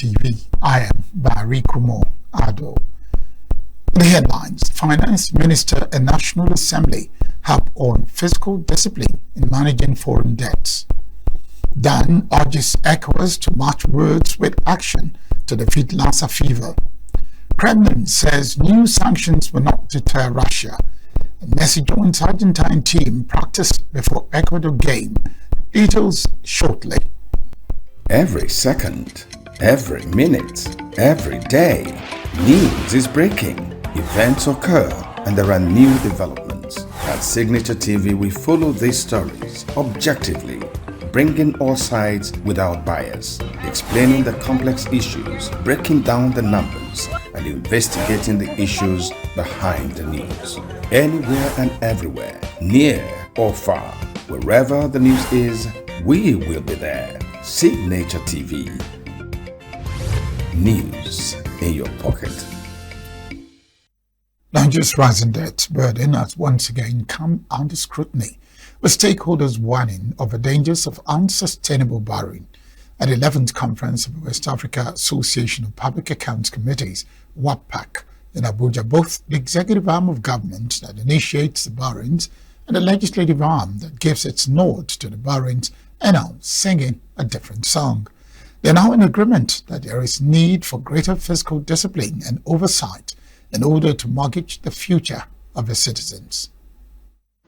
SLTV. I am Barry Kumo Ado. The headlines: Finance Minister and National Assembly harp on fiscal discipline in managing foreign debts. Dan urges ECOWAS to match words with action to defeat Lassa fever. Kremlin says new sanctions will not deter Russia. And Messi joins Argentine team practice before Ecuador game. Details shortly. Every second, every minute, every day, news is breaking. Events occur and there are new developments. At Signature TV, we follow these stories objectively, bringing all sides without bias, explaining the complex issues, breaking down the numbers, and investigating the issues behind the news. Anywhere and everywhere, near or far, wherever the news is, we will be there. Signature TV. News in your pocket. Nigeria's rising debt burden has once again come under scrutiny, with stakeholders warning of the dangers of unsustainable borrowing. At the 11th Conference of the West Africa Association of Public Accounts Committees, WAPAC, in Abuja, both the executive arm of government that initiates the borrowings and the legislative arm that gives its nod to the borrowings are now singing a different song. They are now in agreement that there is need for greater fiscal discipline and oversight in order to mortgage the future of the citizens.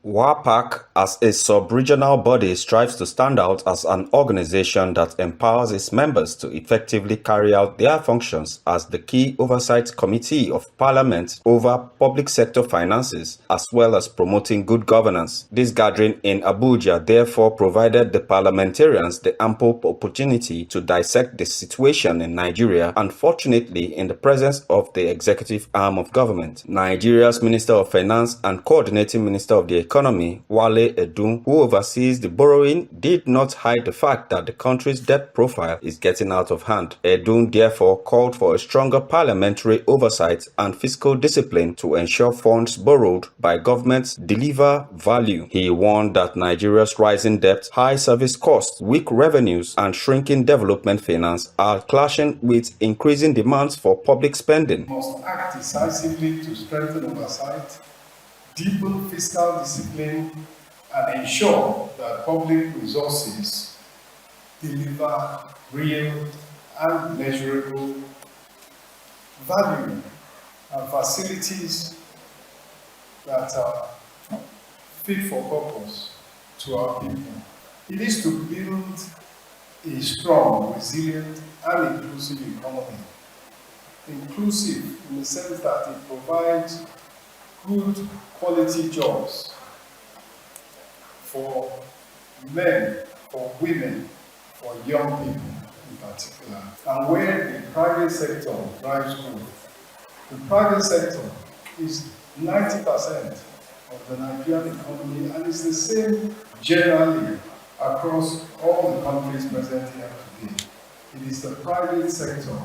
WAPAC, as a sub-regional body, strives to stand out as an organization that empowers its members to effectively carry out their functions as the key oversight committee of Parliament over public sector finances, as well as promoting good governance. This gathering in Abuja therefore provided the parliamentarians the ample opportunity to dissect the situation in Nigeria, unfortunately in the presence of the executive arm of government. Nigeria's Minister of Finance and Coordinating Minister of the Economy, Wale Edun, who oversees the borrowing, did not hide the fact that the country's debt profile is getting out of hand. Edun therefore called for a stronger parliamentary oversight and fiscal discipline to ensure funds borrowed by governments deliver value. He warned that Nigeria's rising debt, high service costs, weak revenues, and shrinking development finance are clashing with increasing demands for public spending. We must act decisively to strengthen oversight, deepen fiscal discipline, and ensure that public resources deliver real and measurable value and facilities that are fit for purpose to our people. It is to build a strong, resilient, and inclusive economy. Inclusive in the sense that it provides good quality jobs for men, for women, for young people in particular. And where the private sector drives growth, the private sector is 90% of the Nigerian economy, and it's the same generally across all the countries present here today. It is the private sector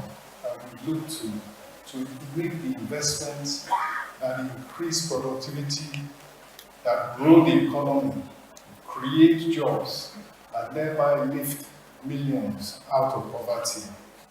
that we look to make the investments that increase productivity, that grow the economy, create jobs, and thereby lift millions out of poverty.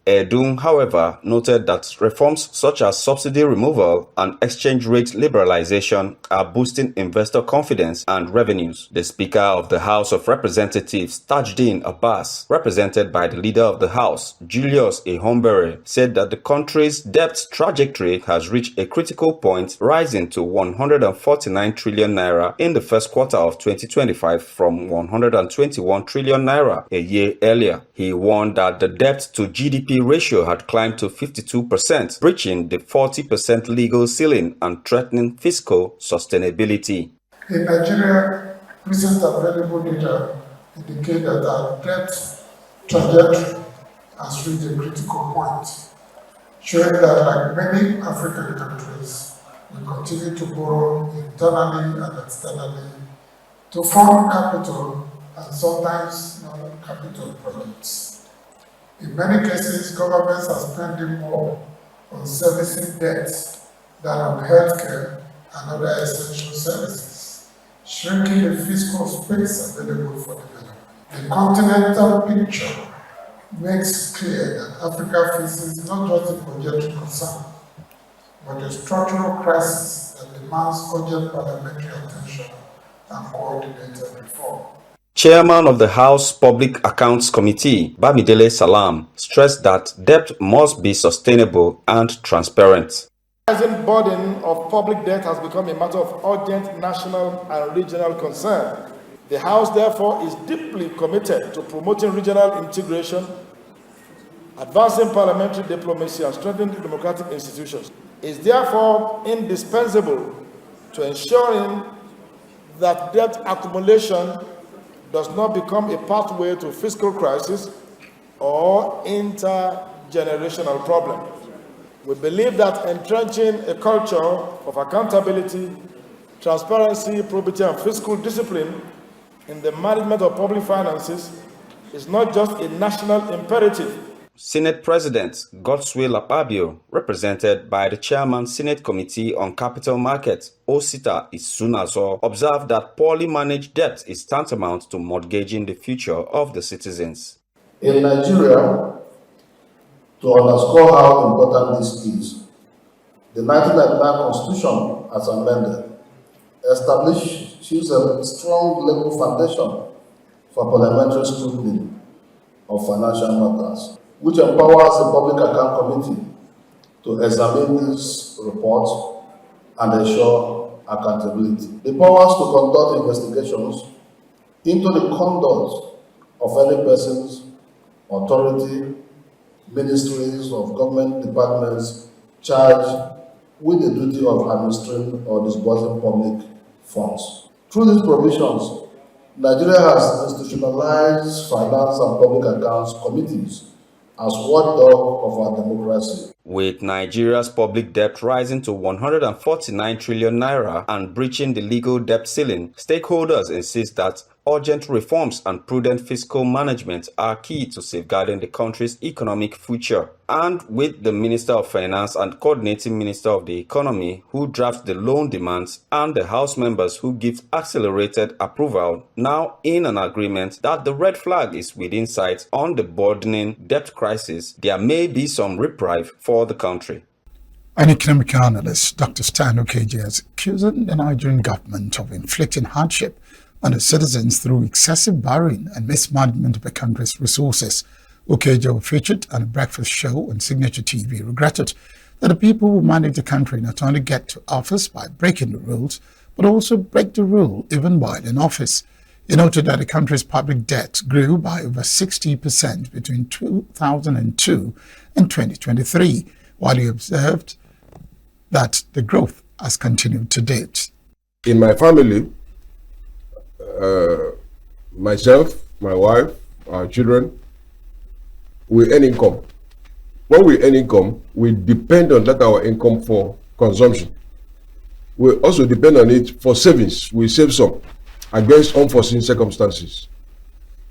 Edun, however, noted that reforms such as subsidy removal and exchange rate liberalization are boosting investor confidence and revenues. The Speaker of the House of Representatives, Tajuddin Abbas, represented by the Leader of the House, Julius Ehombere, said that the country's debt trajectory has reached a critical point, rising to 149 trillion naira in the first quarter of 2025 from 121 trillion naira a year earlier. He warned that the debt to GDP ratio had climbed to 52%, breaching the 40% legal ceiling and threatening fiscal sustainability. In Nigeria, recent available data indicate that our debt trajectory has reached a critical point, showing that, like many African countries, we continue to borrow internally and externally to fund capital and sometimes non-capital projects. In many cases, governments are spending more on servicing debts than on healthcare and other essential services, shrinking the fiscal space available for development. The continental picture makes clear that Africa faces not just a budgetary concern, but a structural crisis that demands urgent parliamentary attention and coordinated reform. Chairman of the House Public Accounts Committee, Bamidele Salam, stressed that debt must be sustainable and transparent. The rising burden of public debt has become a matter of urgent national and regional concern. The House, therefore, is deeply committed to promoting regional integration, advancing parliamentary diplomacy, and strengthening democratic institutions. It is therefore indispensable to ensuring that debt accumulation does not become a pathway to fiscal crisis or intergenerational problem. We believe that entrenching a culture of accountability, transparency, probity, and fiscal discipline in the management of public finances is not just a national imperative. Senate President Godswill Akpabio, represented by the Chairman Senate Committee on Capital Markets, Osita Isunazo, observed that poorly managed debt is tantamount to mortgaging the future of the citizens. In Nigeria, to underscore how important this is, the 1999 Constitution, as amended, establishes a strong legal foundation for parliamentary scrutiny of financial matters, which empowers the Public Account Committee to examine these reports and ensure accountability. The powers to conduct investigations into the conduct of any persons, authority, ministries of government departments charged with the duty of administering or disbursing public funds. Through these provisions, Nigeria has institutionalized finance and public accounts committees as watchdog of our democracy. With Nigeria's public debt rising to 149 trillion naira and breaching the legal debt ceiling, stakeholders insist that urgent reforms and prudent fiscal management are key to safeguarding the country's economic future. And with the Minister of Finance and Coordinating Minister of the Economy who drafts the loan demands and the House members who give accelerated approval now in an agreement that the red flag is within sight on the burdening debt crisis, there may be some reprieve for the country. An economic analyst, Dr. Stan Okeje, is accusing the Nigerian government of inflicting hardship on the citizens through excessive borrowing and mismanagement of the country's resources. Okeje, who featured on a breakfast show on Signature TV, regretted that the people who manage the country not only get to office by breaking the rules, but also break the rule even while in office. He noted that the country's public debt grew by over 60% between 2002 and 2023, while he observed that the growth has continued to date. In my family, myself, my wife, our children, we earn income. When we earn income, we depend on that our income for consumption. We also depend on it for savings. We save some against unforeseen circumstances.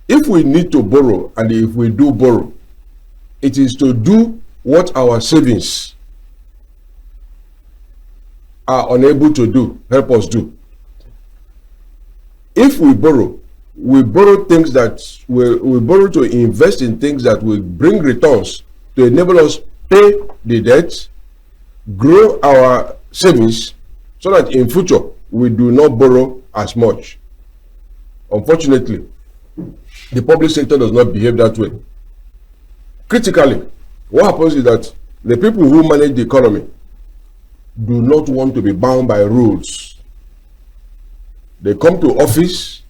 If we need to borrow, and if we do borrow, it is to do what our savings are unable to do, help us do. If we borrow things that we borrow to invest in things that will bring returns to enable us pay the debt, grow our savings, so that in future we do not borrow as much. Unfortunately, the public sector does not behave that way. Critically, what happens is that the people who manage the economy do not want to be bound by rules. They come to office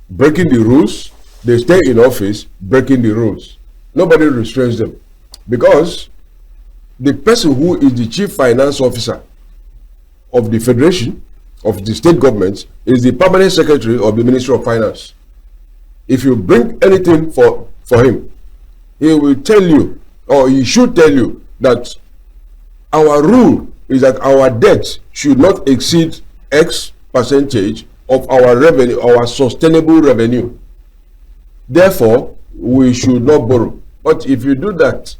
breaking the rules, they stay in office breaking the rules. Nobody restrains them, because the person who is the chief finance officer of the federation, of the state governments, is the permanent secretary of the Ministry of Finance. If you bring anything for him, he will tell you, or he should tell you, that our rule is that our debt should not exceed X percentage of our revenue, our sustainable revenue. Therefore, we should not borrow. But if you do that,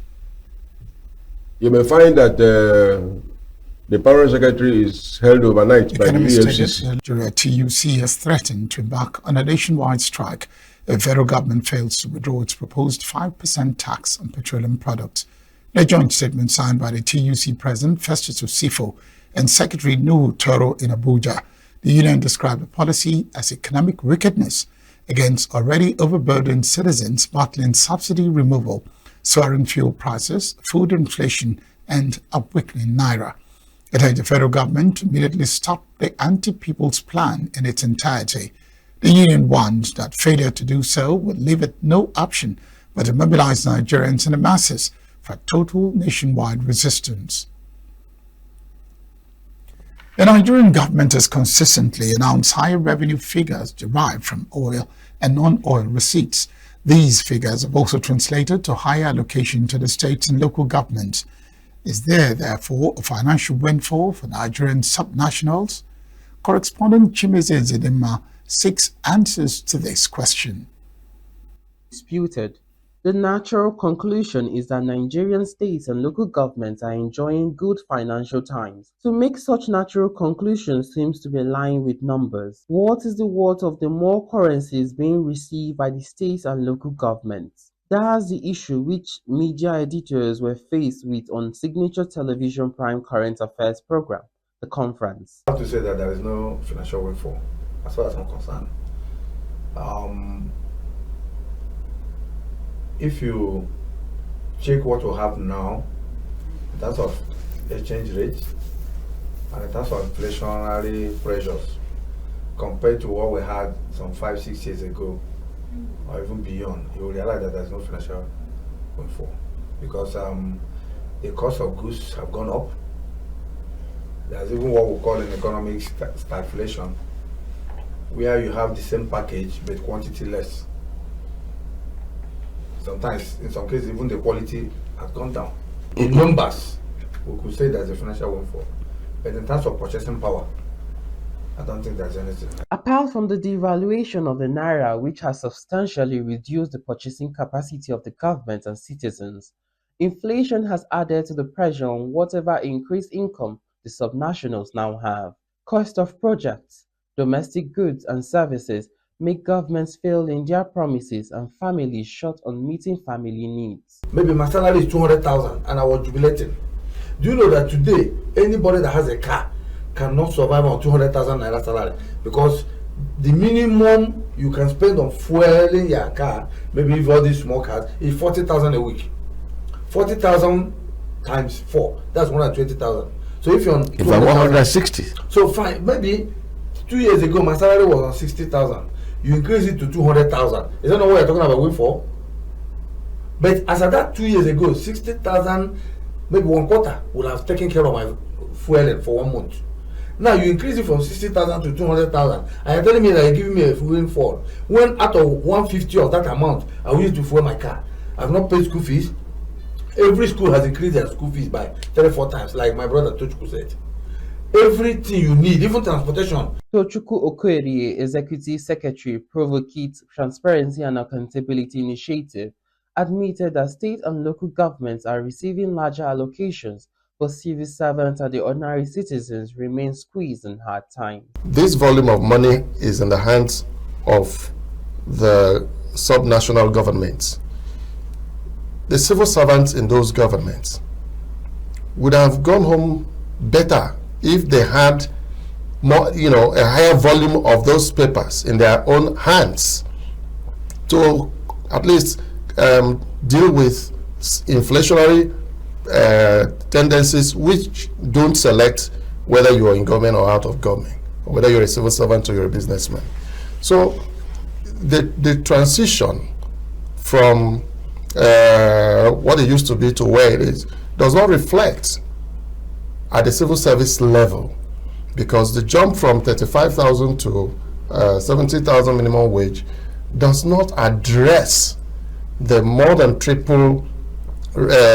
you may find that the permanent secretary is held overnight by the EFCC. Nigeria TUC has threatened to embark on a nationwide strike if federal government fails to withdraw its proposed 5% tax on petroleum products. In a joint statement signed by the TUC President Festus Osifo and Secretary Nuhu Toro in Abuja, the union described the policy as economic wickedness against already overburdened citizens, battling subsidy removal, soaring fuel prices, food inflation, and a weakening naira. It urged the federal government to immediately stop the anti-people's plan in its entirety. The union warned that failure to do so would leave it no option but to mobilize Nigerians and the masses for total nationwide resistance. The Nigerian government has consistently announced higher revenue figures derived from oil and non-oil receipts. These figures have also translated to higher allocation to the states and local governments. Is there, therefore, a financial windfall for Nigerian subnationals? Correspondent Chimeze Zedema seeks answers to this question. Disputed. The natural conclusion is that Nigerian states and local governments are enjoying good financial times. To make such natural conclusions seems to be lying with numbers. What is the worth of the more currencies being received by the states and local governments? That's the issue which media editors were faced with on Signature Television Prime Current Affairs program, The Conference. I have to say that there is no financial windfall, as far as I'm concerned. If you check what we have now in terms of exchange rates and in terms of inflationary pressures compared to what we had some 5-6 years ago or even beyond, you will realize that there's no financial windfall because the cost of goods have gone up. There's even what we call an economic stagflation, where you have the same package but quantity less. Sometimes, in some cases, even the quality has gone down. In numbers, we could say there's a financial windfall. But in terms of purchasing power, I don't think there's anything. Apart from the devaluation of the naira, which has substantially reduced the purchasing capacity of the government and citizens, inflation has added to the pressure on whatever increased income the subnationals now have. Cost of projects, domestic goods and services make governments fail in their promises and families short on meeting family needs. Maybe my salary is 200,000 and I was jubilating. Do you know that today, anybody that has a car cannot survive on 200,000 naira salary? Because the minimum you can spend on fueling your car, maybe if all these small cars, is 40,000 a week. 40,000 times 4, that's 120,000. So if you're on 160. So fine, maybe 2 years ago my salary was on 60,000. You increase it to 200,000. Is that not what you're talking about windfall? But as at that 2 years ago, 60,000, maybe one quarter would have taken care of my fueling for 1 month. Now you increase it from 60,000 to 200,000, and you're telling me that you're giving me a windfall. When out of 150 of that amount, I will use to fuel my car. I've not paid school fees. Every school has increased their school fees by 3-4 times, like my brother Tochukwu said. Everything you need, even transportation. Tochukwu Okorie, Executive Secretary, Provocate Transparency and Accountability Initiative, admitted that state and local governments are receiving larger allocations, but civil servants and the ordinary citizens remain squeezed in hard times. This volume of money is in the hands of the subnational governments. The civil servants in those governments would have gone home better if they had more, a higher volume of those papers in their own hands to at least deal with inflationary tendencies which don't select whether you are in government or out of government, or whether you're a civil servant or you're a businessman. So the transition from what it used to be to where it is does not reflect at the civil service level, because the jump from 35,000 to 70,000 minimum wage does not address the more than triple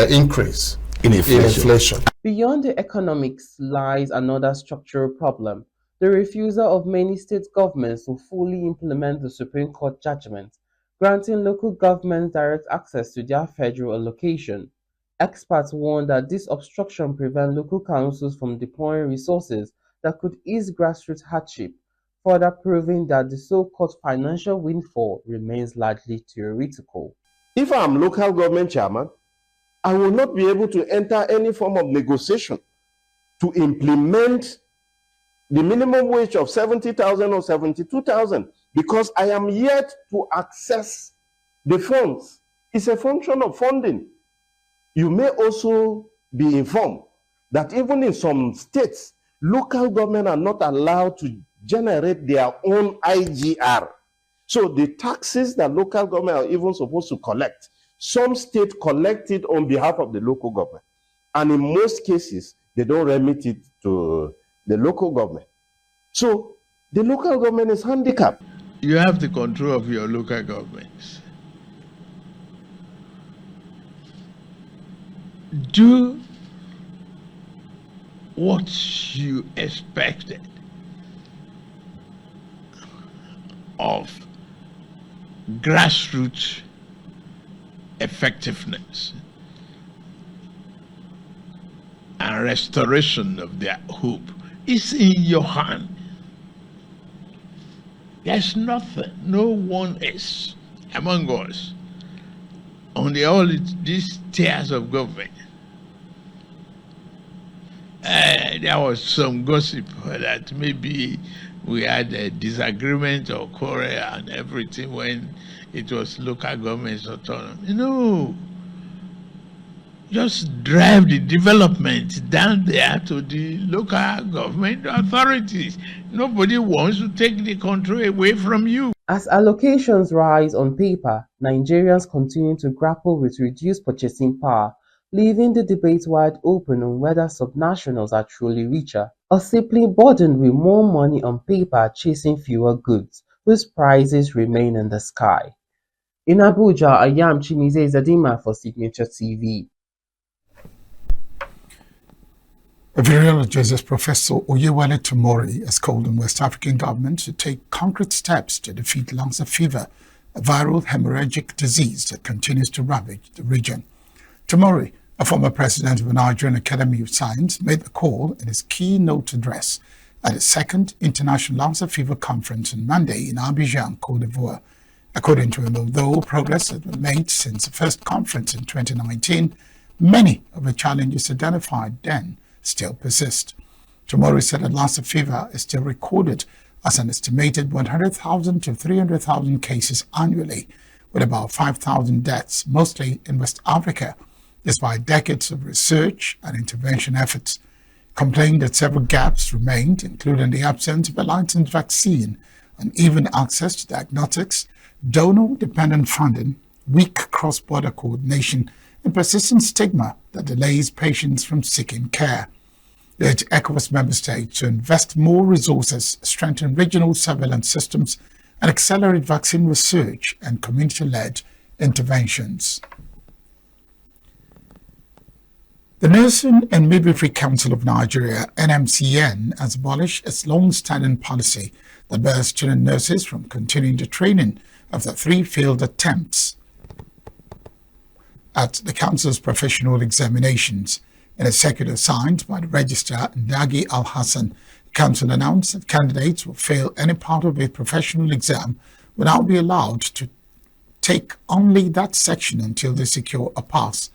increase in inflation. Beyond the economics lies another structural problem: the refusal of many state governments to fully implement the Supreme Court judgment, granting local governments direct access to their federal allocation. Experts warn that this obstruction prevents local councils from deploying resources that could ease grassroots hardship. further proving that the so-called financial windfall remains largely theoretical. If I'm local government chairman, I will not be able to enter any form of negotiation to implement the minimum wage of 70,000 or 72,000 because I am yet to access the funds. It's a function of funding. You may also be informed that even in some states, local government are not allowed to generate their own IGR. So the taxes that local government are even supposed to collect, some states collect it on behalf of the local government. And in most cases, they don't remit it to the local government. So the local government is handicapped. You have the control of your local governments. Do what you expected of grassroots effectiveness and restoration of their hope. It's in your hand. There's nothing, no one is among us on all these tiers of government. There was some gossip that maybe we had a disagreement or quarrel and everything when it was local government's autonomy. No. Just drive the development down there to the local government authorities. Nobody wants to take the control away from you. As allocations rise on paper, Nigerians continue to grapple with reduced purchasing power, leaving the debate wide open on whether subnationals are truly richer or simply burdened with more money on paper chasing fewer goods, whose prices remain in the sky. In Abuja, I am Chimize Zadima for Signature TV. A virologist, Professor Oyewale Tomori, has called on West African governments to take concrete steps to defeat Lassa fever, a viral hemorrhagic disease that continues to ravage the region. Tomori, a former president of the Nigerian Academy of Science, made the call in his keynote address at the second International Lassa Fever Conference on Monday in Abidjan, Cote d'Ivoire. According to him, although progress has been made since the first conference in 2019, many of the challenges identified then still persist. Tomori said that Lassa fever is still recorded as an estimated 100,000 to 300,000 cases annually, with about 5,000 deaths, mostly in West Africa, despite decades of research and intervention efforts. Complained that several gaps remained, including the absence of a licensed vaccine, uneven access to diagnostics, donor-dependent funding, weak cross-border coordination, and persistent stigma that delays patients from seeking care. They urge ECOWAS member states to invest more resources, strengthen regional surveillance systems, and accelerate vaccine research and community-led interventions. The Nursing and Midwifery Council of Nigeria, NMCN, has abolished its long-standing policy that bars student nurses from continuing the training after 3 failed attempts at the Council's professional examinations. In a circular signed by the Registrar Ndagi Al-Hassan, the Council announced that candidates who fail any part of a professional exam will now be allowed to take only that section until they secure a pass.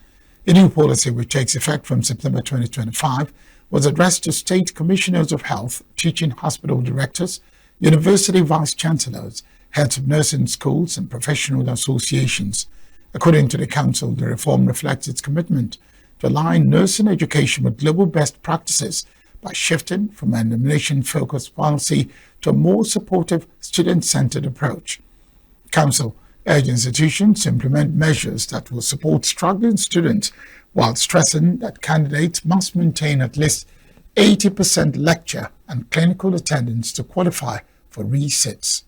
The new policy, which takes effect from September 2025, was addressed to state commissioners of health, teaching hospital directors, university vice-chancellors, heads of nursing schools, and professional associations. According to the Council, the reform reflects its commitment to align nursing education with global best practices by shifting from an elimination-focused policy to a more supportive, student-centered approach. The Council urged institutions to implement measures that will support struggling students while stressing that candidates must maintain at least 80% lecture and clinical attendance to qualify for resits.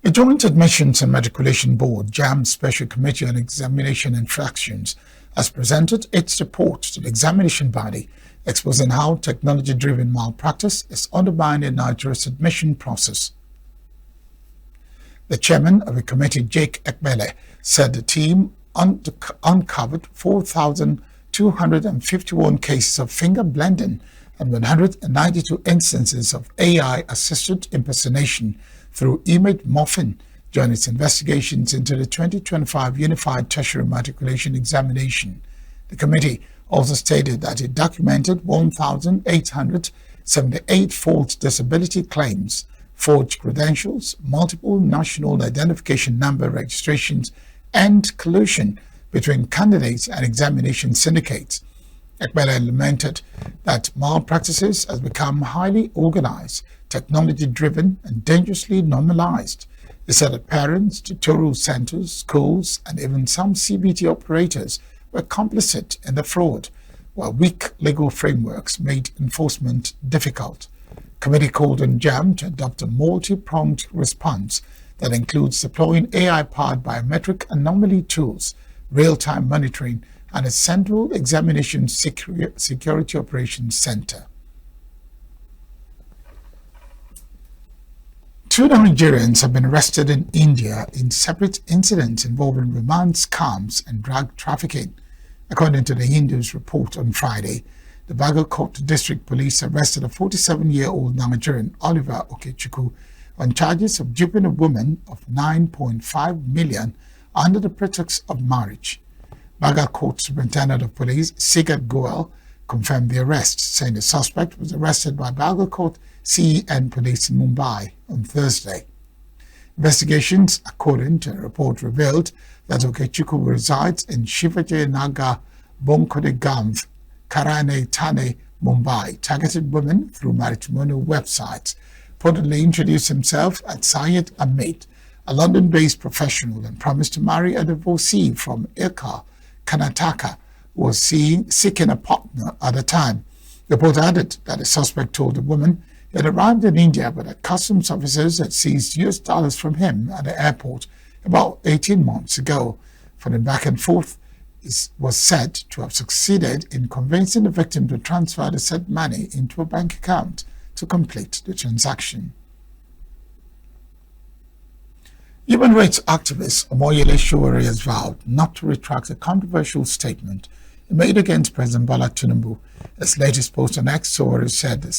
The Joint Admissions and Matriculation Board, JAMB Special Committee on Examination Infractions, has presented its report to the examination body, exposing how technology-driven malpractice is undermining Nigeria's admission process. The chairman of the committee, Jake Ekbele, said the team uncovered 4,251 cases of finger blending and 192 instances of AI-assisted impersonation through image morphing during its investigations into the 2025 Unified Tertiary Matriculation Examination. The committee also stated that it documented 1,878 false disability claims, forged credentials, multiple national identification number registrations, and collusion between candidates and examination syndicates. Ekbele lamented that malpractices has become highly organized, technology-driven, and dangerously normalized. He said that parents, tutorial centers, schools, and even some CBT operators were complicit in the fraud, while weak legal frameworks made enforcement difficult. Committee called on JAM to adopt a multi-pronged response that includes deploying AI-powered biometric anomaly tools, real-time monitoring, and a central examination security operations center. 2 Nigerians have been arrested in India in separate incidents involving romance scams and drug trafficking. According to the Hindu's report on Friday, the Bagalkot District Police arrested a 47-year-old Nigerian, Oliver Okechukwu, on charges of duping a woman of 9.5 million under the pretext of marriage. Bagalkot Superintendent of Police Sigat Goel confirmed the arrest, saying the suspect was arrested by Bagalkot CEN Police in Mumbai on Thursday. Investigations, according to a report, revealed that Okechukwu resides in Shivaji Nagar, Bonkode Gamv, Karane Thane, Mumbai, targeted women through matrimonial websites, reportedly introduced himself as Syed Amit, a London-based professional, and promised to marry a divorcee from Irka, Karnataka, who was seeking a partner at the time. The report added that the suspect told the woman he had arrived in India, but that customs officers had seized US dollars from him at the airport about 18 months ago. For the back and forth, was said to have succeeded in convincing the victim to transfer the said money into a bank account to complete the transaction. Human rights activist Omoyele Sowore has vowed not to retract a controversial statement he made against President Bola Tinubu. His latest post on X, Sowore said he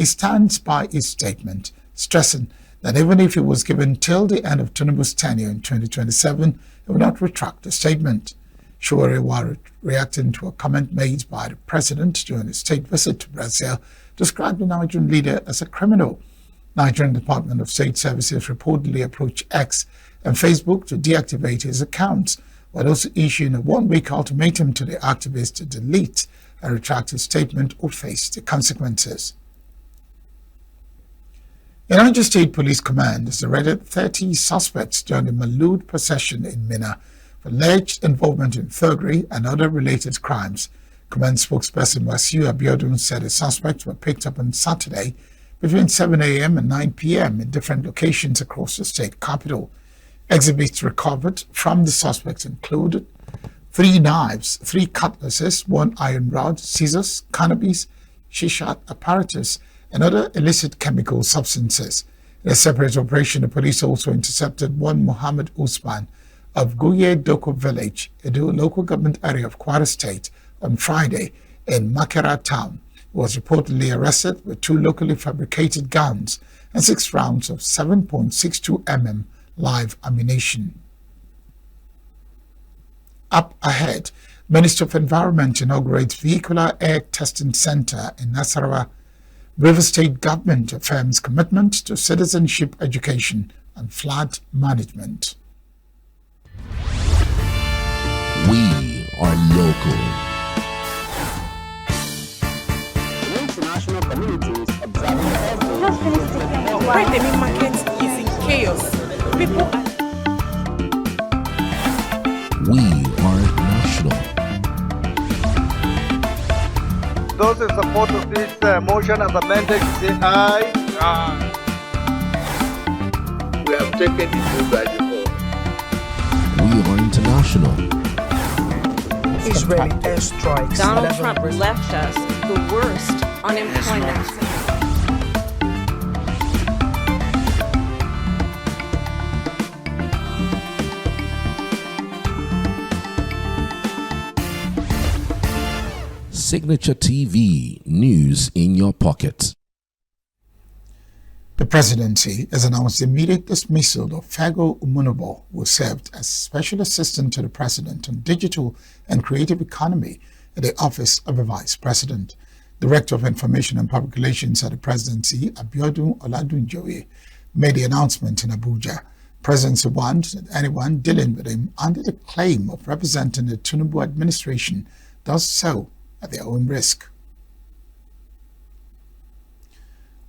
stands by his statement, stressing that even if he was given till the end of Tinubu's tenure in 2027, he would not retract the statement. Sowore, while reacting to a comment made by the president during his state visit to Brazil, described the Nigerian leader as a criminal. Nigerian Department of State Services reportedly approached X and Facebook to deactivate his accounts, while also issuing a one-week ultimatum to the activist to delete and retract his statement or face the consequences. The Niger State Police Command has arrested 30 suspects during the Malud procession in Minna for alleged involvement in thuggery and other related crimes. Command spokesperson Wasiu Abiodun said the suspects were picked up on Saturday between 7 a.m. and 9 p.m. in different locations across the state capital. Exhibits recovered from the suspects included 3 knives, 3 cutlasses, 1 iron rod, scissors, cannabis, shisha apparatus, and other illicit chemical substances. In a separate operation, the police also intercepted 1 Muhammad Usman of Guye Doko village, a local government area of Kwara State, on Friday in Makera town. He was reportedly arrested with 2 locally fabricated guns and 6 rounds of 7.62 mm live ammunition. Up ahead, Minister of Environment inaugurates Vehicular Air Testing Center in Nasarawa. River State government affirms commitment to citizenship education and flood management. We are local. International communities observing why the main market is in chaos. People are... We are national. Those in support of this motion as amended say aye. Aye. We have taken the vote by default. We are international. Israeli airstrikes. Donald Trump left us the worst unemployment. Signature TV, news in your pocket. The presidency has announced the immediate dismissal of Fago Umunobo, who served as Special Assistant to the President on Digital and Creative Economy at the Office of the Vice President. Director of Information and Public Relations at the Presidency, Abiodun Oladunjoye, made the announcement in Abuja. Presidency warned that anyone dealing with him under the claim of representing the Tinubu administration does so at their own risk.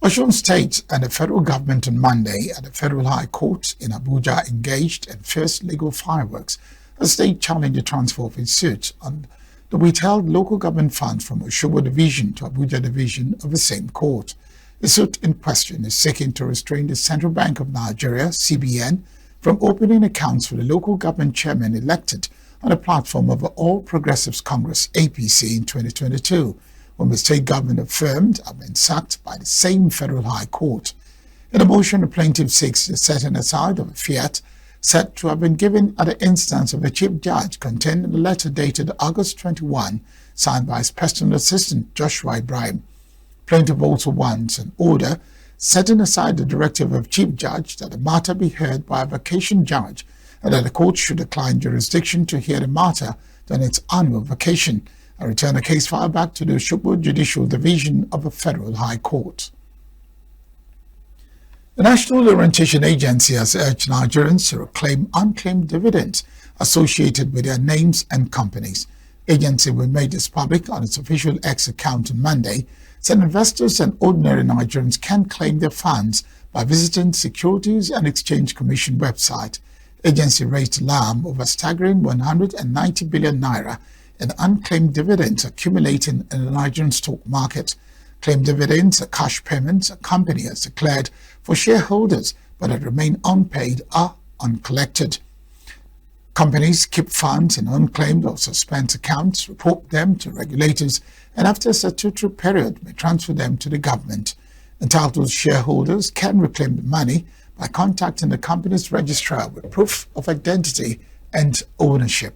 Osun State and the federal government on Monday at the Federal High Court in Abuja engaged in fierce legal fireworks as the state challenged the transfer of its suit on the withheld local government funds from Osogbo Division to Abuja Division of the same court. The suit in question is seeking to restrain the Central Bank of Nigeria, CBN, from opening accounts for the local government chairman elected on the platform of the All Progressives Congress, APC, in 2022. When the state government affirmed had been sacked by the same Federal High Court. In a motion, the plaintiff seeks the setting aside of a fiat said to have been given at the instance of a chief judge contained in a letter dated August 21, signed by his personal assistant Joshua Ibrahim. Plaintiff also wants an order setting aside the directive of chief judge that the matter be heard by a vacation judge and that the court should decline jurisdiction to hear the matter during its annual vacation and return the case file back to the Osogbo Judicial Division of the Federal High Court. The National Orientation Agency has urged Nigerians to reclaim unclaimed dividends associated with their names and companies. Agency will make this public on its official X account on Monday, said investors and ordinary Nigerians can claim their funds by visiting Securities and Exchange Commission website. Agency raised alarm over staggering 190 billion naira in unclaimed dividends accumulating in the Nigerian stock market. Claimed dividends are cash payments a company has declared for shareholders but that remain unpaid or uncollected. Companies keep funds in unclaimed or suspended accounts, report them to regulators, and after a statutory period may transfer them to the government. Entitled shareholders can reclaim the money by contacting the company's registrar with proof of identity and ownership.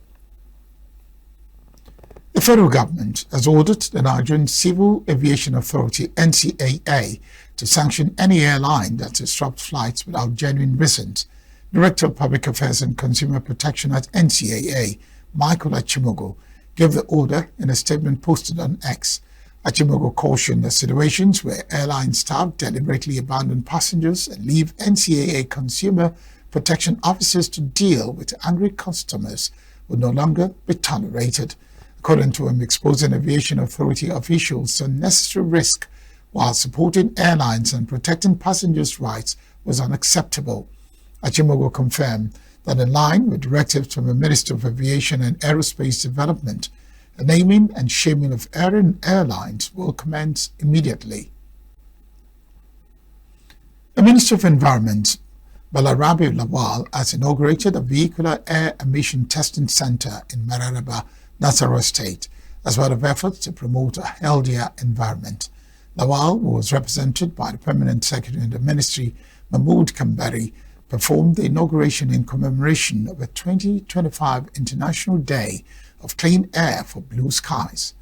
The federal government has ordered the Nigerian Civil Aviation Authority, NCAA, to sanction any airline that disrupts flights without genuine reasons. Director of Public Affairs and Consumer Protection at NCAA, Michael Achimogo, gave the order in a statement posted on X. Achimogo cautioned that situations where airline staff deliberately abandon passengers and leave NCAA consumer protection officers to deal with angry customers would no longer be tolerated. According to him, exposing aviation authority officials to unnecessary risk while supporting airlines and protecting passengers' rights was unacceptable. Achimogo confirmed that in line with directives from the Minister of Aviation and Aerospace Development, the naming and shaming of airlines will commence immediately. The Minister of Environment, Balarabe Lawal, has inaugurated a vehicular air emission testing center in Mararaba, Nasarawa State, as part of efforts to promote a healthier environment. Lawal, who was represented by the Permanent Secretary in the Ministry, Mahmood Kambari, performed the inauguration in commemoration of the 2025 International Day of Clean Air for Blue Skies.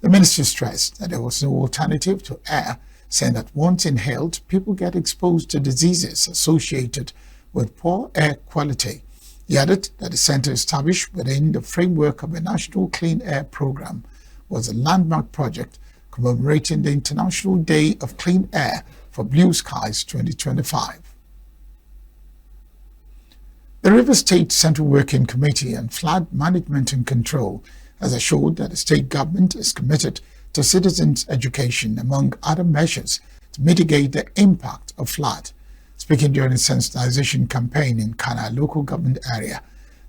The ministry stressed that there was no alternative to air, saying that once inhaled, people get exposed to diseases associated with poor air quality. He added that the center established within the framework of a National Clean Air Program was a landmark project commemorating the International Day of Clean Air for Blue Skies 2025. The River State Central Working Committee on Flood Management and Control has assured that the state government is committed to citizens' education, among other measures, to mitigate the impact of flood. Speaking during a sensitization campaign in Kana local government area,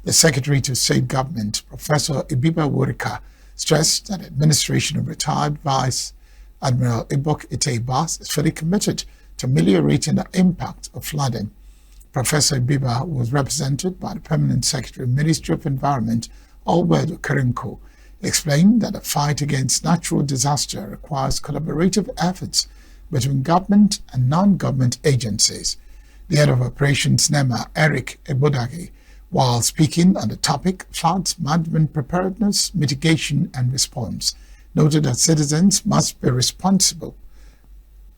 the Secretary to State Government, Professor Ibiba Worika, stressed that the administration of retired Vice Admiral Ibok Itebas is fully committed to ameliorating the impact of flooding. Professor Ibiba was represented by the Permanent Secretary, Ministry of Environment, Alberto Karinko, explained that the fight against natural disaster requires collaborative efforts between government and non-government agencies. The head of operations NEMA, Eric Ebodagi, while speaking on the topic Floods Management Preparedness, Mitigation and Response, noted that citizens must be responsible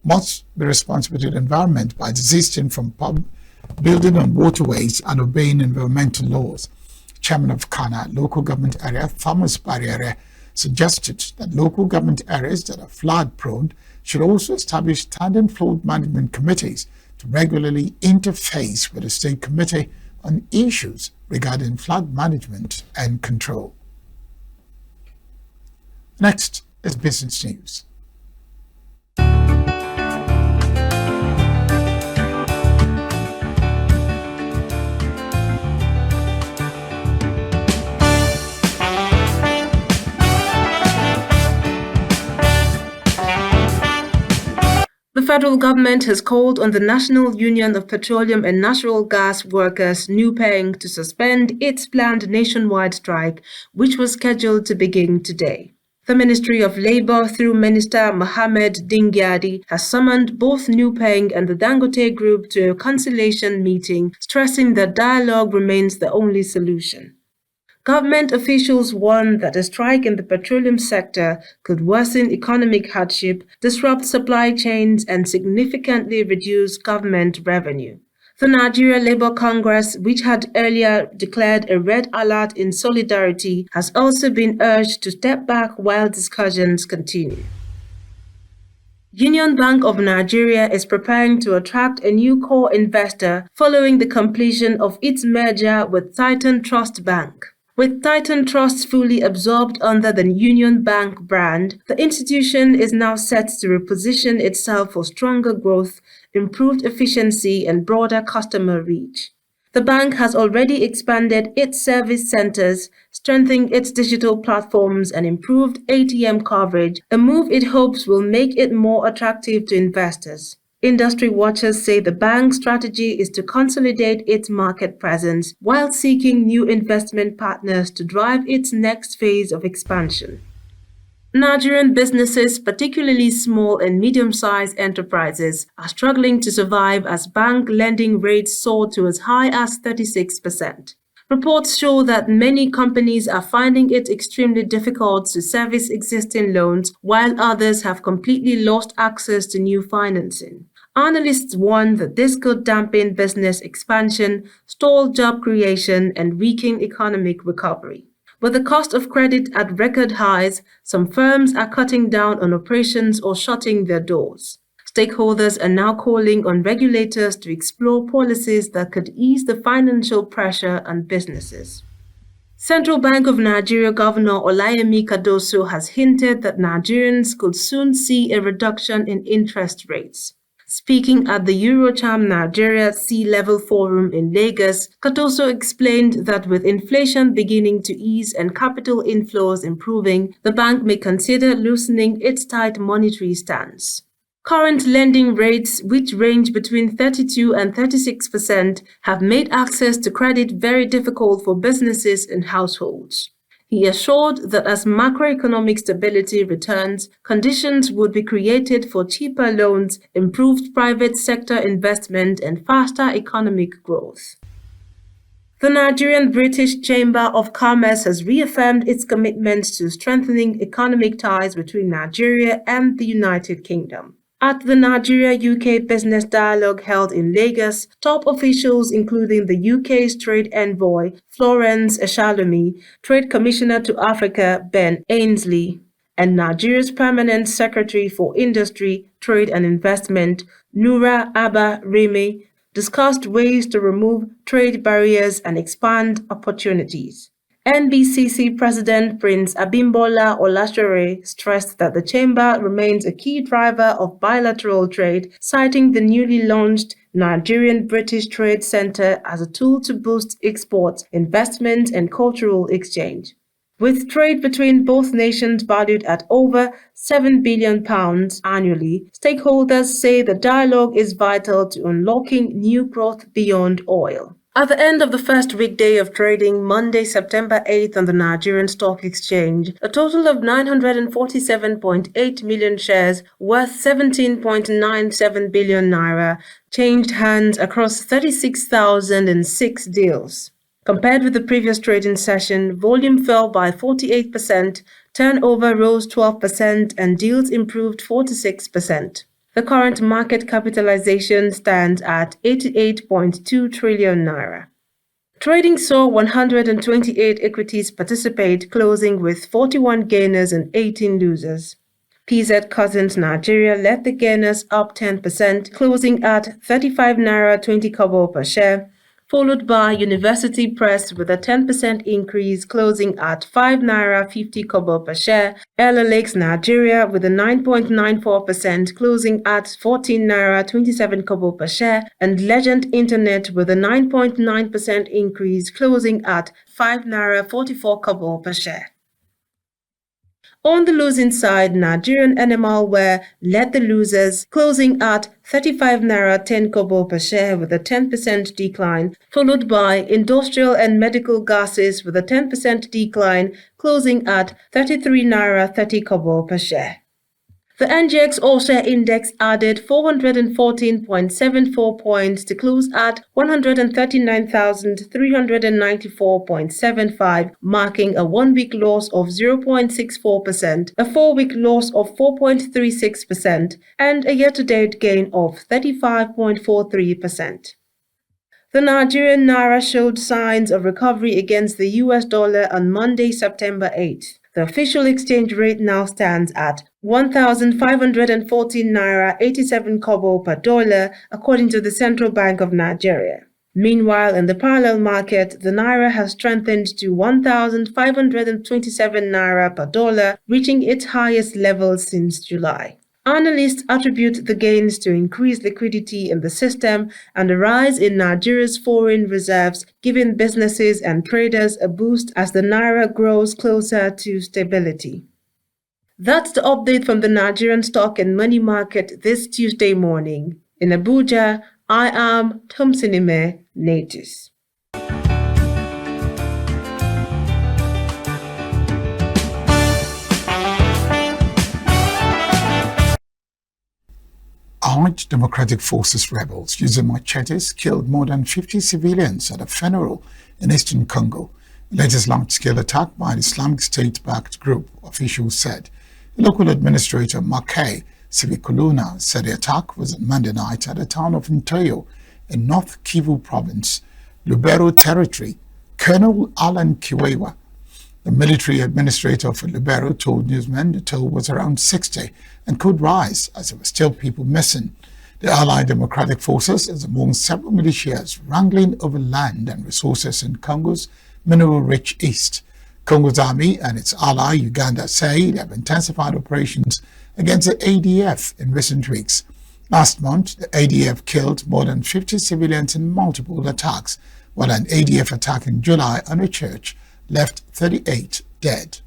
to the environment by desisting from building on waterways and obeying environmental laws. Chairman of Kana Local Government Area, Thomas Barriere, suggested that local government areas that are flood-prone should also establish standing flood management committees to regularly interface with the State Committee on issues regarding flood management and control. Next is business news. The federal government has called on the National Union of Petroleum and Natural Gas Workers, NUPENG, to suspend its planned nationwide strike, which was scheduled to begin today. The Ministry of Labour, through Minister Mohammed Dingyadi, has summoned both NUPENG and the Dangote Group to a conciliation meeting, stressing that dialogue remains the only solution. Government officials warn that a strike in the petroleum sector could worsen economic hardship, disrupt supply chains, and significantly reduce government revenue. The Nigeria Labour Congress, which had earlier declared a red alert in solidarity, has also been urged to step back while discussions continue. Union Bank of Nigeria is preparing to attract a new core investor following the completion of its merger with Titan Trust Bank. With Titan Trust fully absorbed under the Union Bank brand, the institution is now set to reposition itself for stronger growth, improved efficiency, and broader customer reach. The bank has already expanded its service centers, strengthened its digital platforms, and improved ATM coverage, a move it hopes will make it more attractive to investors. Industry watchers say the bank's strategy is to consolidate its market presence while seeking new investment partners to drive its next phase of expansion. Nigerian businesses, particularly small and medium-sized enterprises, are struggling to survive as bank lending rates soar to as high as 36%. Reports show that many companies are finding it extremely difficult to service existing loans, while others have completely lost access to new financing. Analysts warn that this could dampen business expansion, stall job creation, and weaken economic recovery. With the cost of credit at record highs, some firms are cutting down on operations or shutting their doors. Stakeholders are now calling on regulators to explore policies that could ease the financial pressure on businesses. Central Bank of Nigeria Governor Olayemi Cardoso has hinted that Nigerians could soon see a reduction in interest rates. Speaking at the Eurocham Nigeria Sea-Level Forum in Lagos, Cardoso explained that with inflation beginning to ease and capital inflows improving, the bank may consider loosening its tight monetary stance. Current lending rates, which range between 32 and 36%, have made access to credit very difficult for businesses and households. He assured that as macroeconomic stability returns, conditions would be created for cheaper loans, improved private sector investment, and faster economic growth. The Nigerian British Chamber of Commerce has reaffirmed its commitment to strengthening economic ties between Nigeria and the United Kingdom. At the Nigeria-UK Business Dialogue held in Lagos, top officials including the UK's Trade Envoy, Florence Eshalomi, Trade Commissioner to Africa, Ben Ainsley, and Nigeria's Permanent Secretary for Industry, Trade and Investment, Nura Abba Reme, discussed ways to remove trade barriers and expand opportunities. NBCC President Prince Abimbola Olasore stressed that the chamber remains a key driver of bilateral trade, citing the newly launched Nigerian-British Trade Center as a tool to boost exports, investment, and cultural exchange. With trade between both nations valued at over £7 billion annually, stakeholders say the dialogue is vital to unlocking new growth beyond oil. At the end of the first weekday of trading, Monday, September 8th on the Nigerian Stock Exchange, a total of 947.8 million shares worth 17.97 billion naira changed hands across 36,006 deals. Compared with the previous trading session, volume fell by 48%, turnover rose 12%, and deals improved 46%. The current market capitalization stands at 88.2 trillion naira. Trading saw 128 equities participate, closing with 41 gainers and 18 losers. PZ Cousins Nigeria led the gainers up 10%, closing at 35 naira 20 kobo per share, followed by University Press with a 10% increase, closing at 5 naira 50 kobo per share, Ella Lakes Nigeria with a 9.94%, closing at 14 naira 27 kobo per share, and Legend Internet with a 9.9% increase, closing at 5 naira 44 kobo per share. On the losing side, Nigerian Animal Wear led the losers, closing at 35 naira 10 kobo per share with a 10% decline, followed by Industrial and Medical Gases with a 10% decline, closing at 33 naira 30 kobo per share. The NGX All-Share Index added 414.74 points to close at 139,394.75, marking a one-week loss of 0.64%, a four-week loss of 4.36%, and a year-to-date gain of 35.43%. The Nigerian Naira showed signs of recovery against the US dollar on Monday, September 8th. The official exchange rate now stands at 1,514 naira 87 kobo per dollar, according to the Central Bank of Nigeria. Meanwhile, in the parallel market, the naira has strengthened to 1,527 naira per dollar, reaching its highest level since July. Analysts attribute the gains to increased liquidity in the system and a rise in Nigeria's foreign reserves, giving businesses and traders a boost as the naira grows closer to stability. That's the update from the Nigerian stock and money market this Tuesday morning. In Abuja, I am Tomsinime Natus. Armed Democratic Forces rebels using machetes killed more than 50 civilians at a funeral in eastern Congo. The latest large-scale attack by an Islamic State-backed group, officials said. The local administrator, Makay Sivikuluna, said the attack was on Monday night at the town of Ntoyo in North Kivu Province, Lubero Territory. Colonel Alan Kiwewa, the military administrator for Lubero, told newsmen the toll was around 60 and could rise as there were still people missing. The Allied Democratic Forces is among several militias wrangling over land and resources in Congo's mineral-rich east. Congo's army and its ally Uganda say they have intensified operations against the ADF in recent weeks. Last month, the ADF killed more than 50 civilians in multiple attacks, while an ADF attack in July on a church left 38 dead.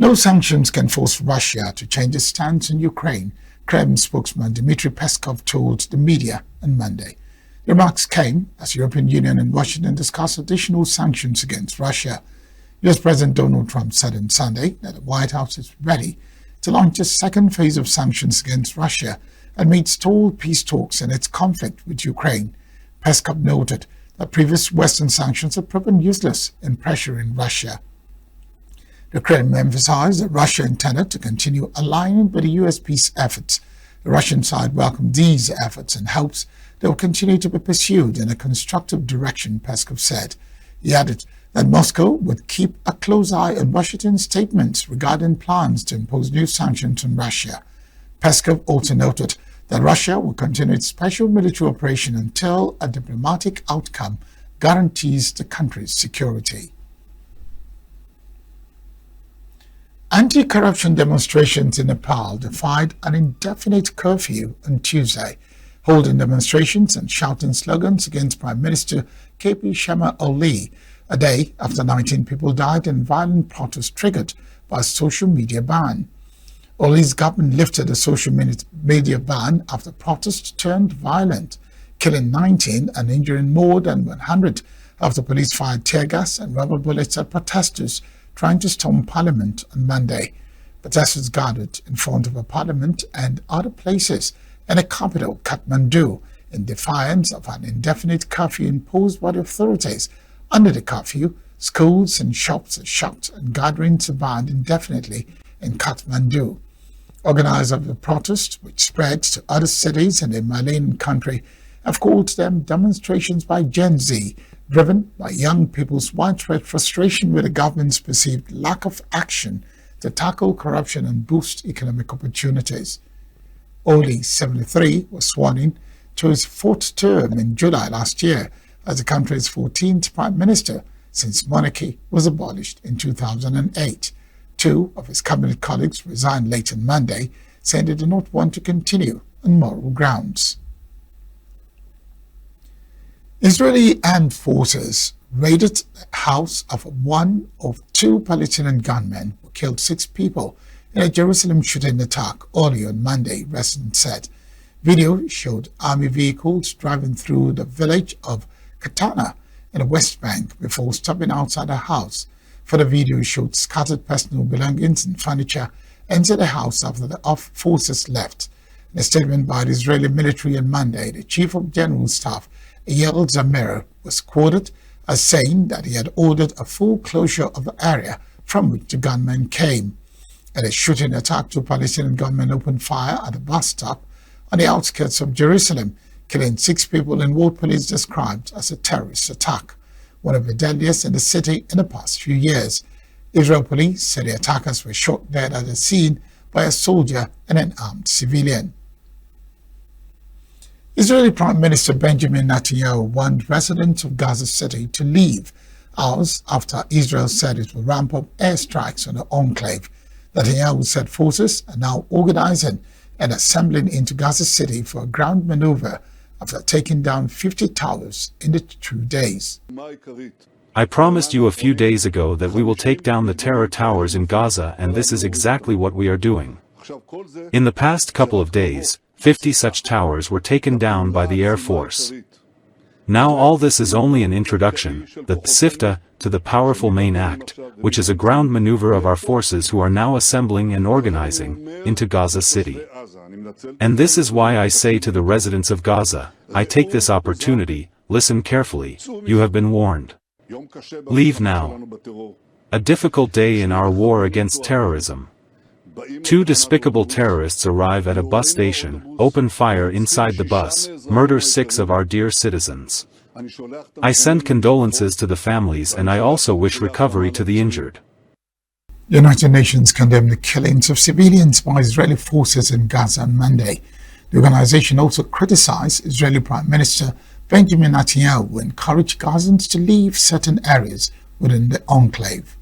No sanctions can force Russia to change its stance in Ukraine, Kremlin spokesman Dmitry Peskov told the media on Monday. The remarks came as the European Union and Washington discussed additional sanctions against Russia. US President Donald Trump said on Sunday that the White House is ready to launch a second phase of sanctions against Russia amid stalled peace talks in its conflict with Ukraine. Peskov noted that previous Western sanctions have proven useless in pressuring Russia. The Kremlin emphasized that Russia intended to continue aligning with the U.S. peace efforts. The Russian side welcomed these efforts and hopes they will continue to be pursued in a constructive direction, Peskov said. He added that Moscow would keep a close eye on Washington's statements regarding plans to impose new sanctions on Russia. Peskov also noted that Russia will continue its special military operation until a diplomatic outcome guarantees the country's security. Anti-corruption demonstrations in Nepal defied an indefinite curfew on Tuesday, holding demonstrations and shouting slogans against Prime Minister KP Sharma Oli, a day after 19 people died in violent protests triggered by a social media ban. Oli's government lifted a social media ban after protests turned violent, killing 19 and injuring more than 100 after police fired tear gas and rubber bullets at protesters trying to storm Parliament on Monday. Protesters gathered in front of a parliament and other places in the capital, Kathmandu, in defiance of an indefinite curfew imposed by the authorities. Under the curfew, schools and shops are shut and gatherings are banned indefinitely in Kathmandu. Organizers of the protest, which spread to other cities in the Malian country, have called them demonstrations by Gen Z, driven by young people's widespread frustration with the government's perceived lack of action to tackle corruption and boost economic opportunities. Oli, 73, was sworn in to his fourth term in July last year as the country's 14th prime minister since monarchy was abolished in 2008. Two of his cabinet colleagues resigned late on Monday, saying they do not want to continue on moral grounds. Israeli armed forces raided the house of one of two Palestinian gunmen who killed 6 people in a Jerusalem shooting attack early on Monday, residents said. Video showed army vehicles driving through the village of Katana in the West Bank before stopping outside the house. Further video showed scattered personal belongings and furniture enter the house after the forces left. In a statement by the Israeli military on Monday, the Chief of General Staff, Eyal Zamir, was quoted as saying that he had ordered a full closure of the area from which the gunmen came. At a shooting attack, 2 Palestinian gunmen opened fire at a bus stop on the outskirts of Jerusalem, killing 6 people in what police described as a terrorist attack, one of the deadliest in the city in the past few years. Israel police said the attackers were shot dead at the scene by a soldier and an armed civilian. Israeli Prime Minister Benjamin Netanyahu warned residents of Gaza City to leave hours after Israel said it will ramp up airstrikes on the enclave. Netanyahu said forces are now organizing and assembling into Gaza City for a ground maneuver after taking down 50 towers in the 2 days. I promised you a few days ago that we will take down the terror towers in Gaza, and this is exactly what we are doing. In the past couple of days, 50 such towers were taken down by the Air Force. Now all this is only an introduction, the Sept, to the powerful main act, which is a ground maneuver of our forces who are now assembling and organizing into Gaza City. And this is why I say to the residents of Gaza, I take this opportunity, listen carefully, you have been warned. Leave now. A difficult day in our war against terrorism. 2 despicable terrorists arrive at a bus station, open fire inside the bus, murder 6 of our dear citizens. I send condolences to the families, and I also wish recovery to the injured. The United Nations condemned the killings of civilians by Israeli forces in Gaza on Monday. The organization also criticized Israeli Prime Minister Benjamin Netanyahu, who encouraged Gazans to leave certain areas within the enclave.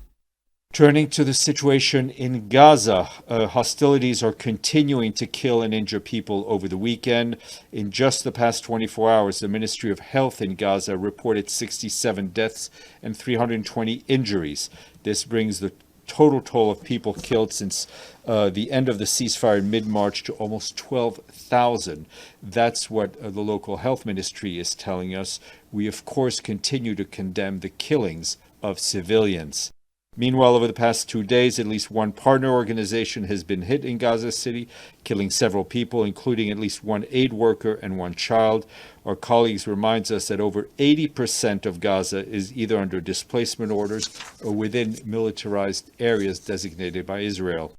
Turning to the situation in Gaza, hostilities are continuing to kill and injure people over the weekend. In just the past 24 hours, the Ministry of Health in Gaza reported 67 deaths and 320 injuries. This brings the total toll of people killed since the end of the ceasefire in mid-March to almost 12,000. That's what the local health ministry is telling us. We, of course, continue to condemn the killings of civilians. Meanwhile, over the past 2 days, at least one partner organization has been hit in Gaza City, killing several people, including at least 1 aid worker and 1 child. Our colleagues reminds us that over 80% of Gaza is either under displacement orders or within militarized areas designated by Israel.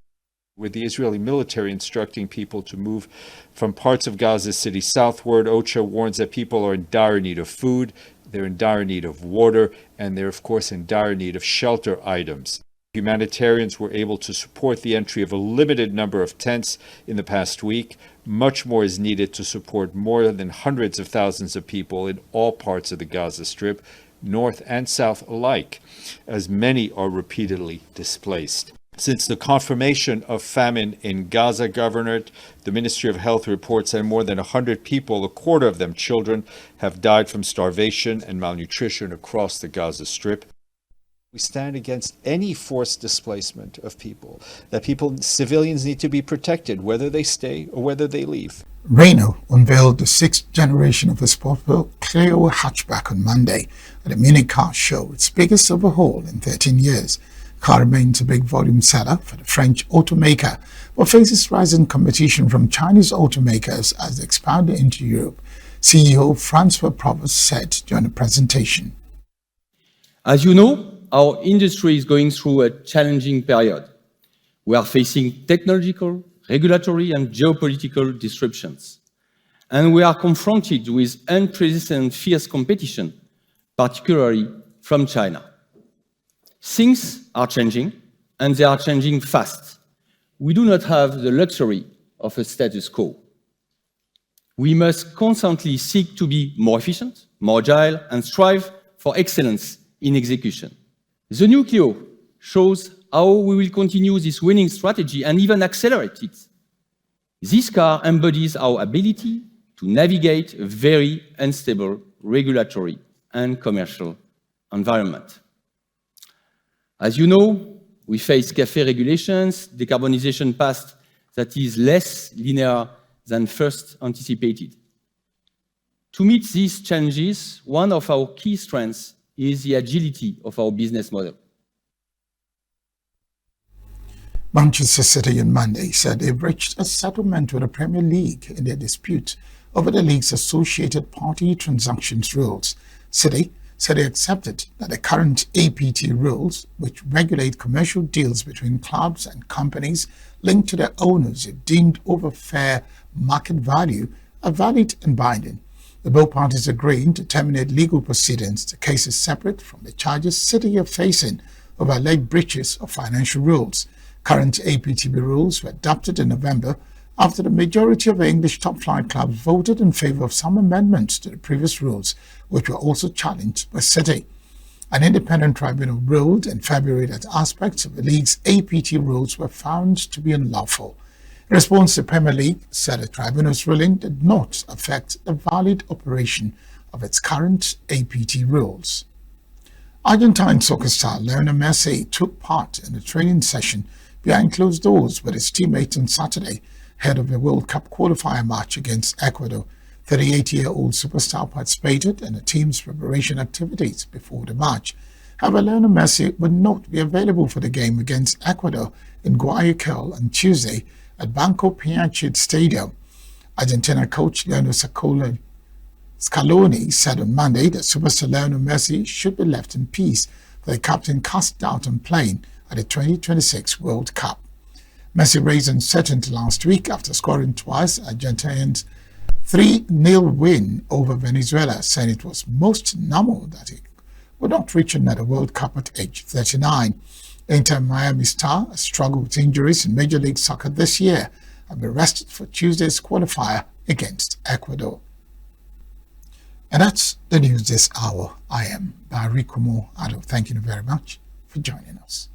With the Israeli military instructing people to move from parts of Gaza City southward, OCHA warns that people are in dire need of food, they're in dire need of water, and they're, of course, in dire need of shelter items. Humanitarians were able to support the entry of a limited number of tents in the past week. Much more is needed to support more than hundreds of thousands of people in all parts of the Gaza Strip, north and south alike, as many are repeatedly displaced. Since the confirmation of famine in Gaza Governorate, the Ministry of Health reports that more than 100 people, a quarter of them children, have died from starvation and malnutrition across the Gaza Strip. We stand against any forced displacement of people. Civilians need to be protected, whether they stay or whether they leave. Renault unveiled the 6th generation of the sportable Clio hatchback on Monday at the Munich Car Show, its biggest overhaul in 13 years. Car remains a big volume seller for the French automaker, but faces rising competition from Chinese automakers as they expand into Europe. CEO Francois Provost said during the presentation. As you know, our industry is going through a challenging period. We are facing technological, regulatory, and geopolitical disruptions. And we are confronted with unprecedented fierce competition, particularly from China. Things are changing, and they are changing fast. We do not have the luxury of a status quo. We must constantly seek to be more efficient, more agile, and strive for excellence in execution. The new Clio shows how we will continue this winning strategy and even accelerate it. This car embodies our ability to navigate a very unstable regulatory and commercial environment. As you know, we face CAFE regulations, decarbonization path that is less linear than first anticipated. To meet these challenges, one of our key strengths is the agility of our business model. Manchester City on Monday said they've reached a settlement with the Premier League in their dispute over the league's associated party transactions rules. City said they accepted that the current APT rules, which regulate commercial deals between clubs and companies linked to their owners if deemed over fair market value, are valid and binding. The both parties agreeing to terminate legal proceedings. The case is separate from the charges City are facing over alleged breaches of financial rules. Current APTB rules were adopted in November after the majority of English top-flight clubs voted in favor of some amendments to the previous rules, which were also challenged by City. An independent tribunal ruled in February that aspects of the league's APT rules were found to be unlawful. In response, the Premier League said the tribunal's ruling did not affect the valid operation of its current APT rules. Argentine soccer star Lionel Messi took part in a training session behind closed doors with his teammates on Saturday, ahead of the World Cup qualifier match against Ecuador. 38-year-old superstar participated in the team's preparation activities before the match. However, Lionel Messi would not be available for the game against Ecuador in Guayaquil on Tuesday at Banco Piacere Stadium. Argentina coach Lionel Scaloni said on Monday that superstar Lionel Messi should be left in peace for the captain cast out on playing at the 2026 World Cup. Messi raised uncertainty last week after scoring twice Argentina's 3-0 win over Venezuela, saying it was most normal that he would not reach another World Cup at age 39. The Inter Miami star has struggled with injuries in Major League Soccer this year and be rested for Tuesday's qualifier against Ecuador. And that's the news this hour. I am Barry Kumo Ado. Thank you very much for joining us.